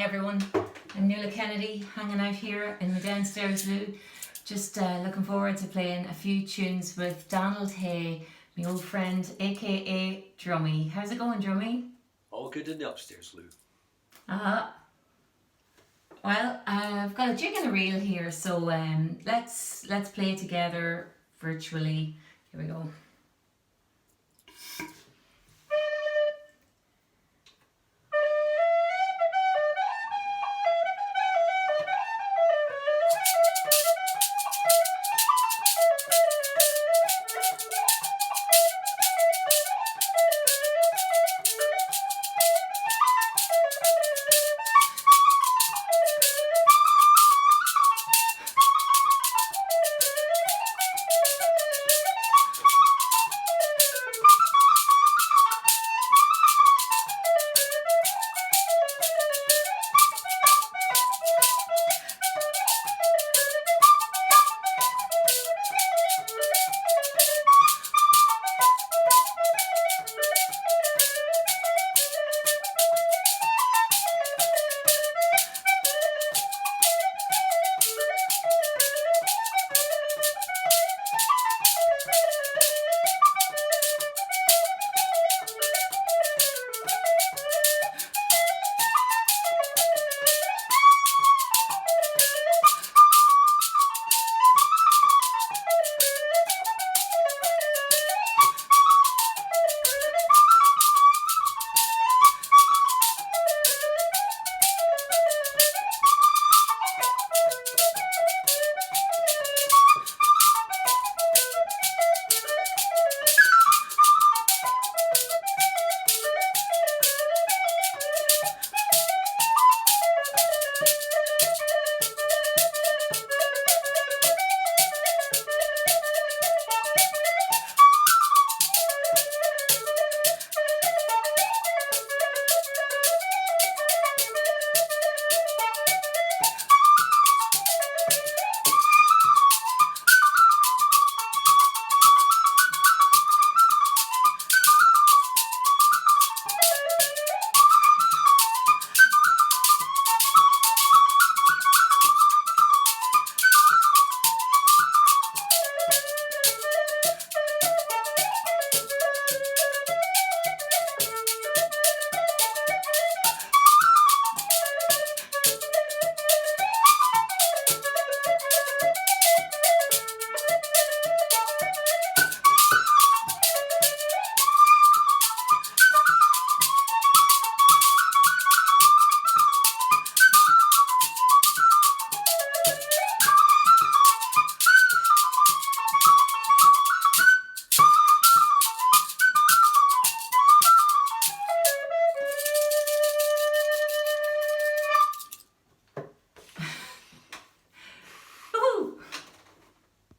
Hi everyone, I'm Nuala Kennedy, hanging out here in the downstairs loo. Just looking forward to playing a few tunes with Donald Hay, my old friend, aka Drummy. How's it going, Drummy? All good in the upstairs loo. Well, I've got a jig and a reel here, so let's play together virtually. Here we go.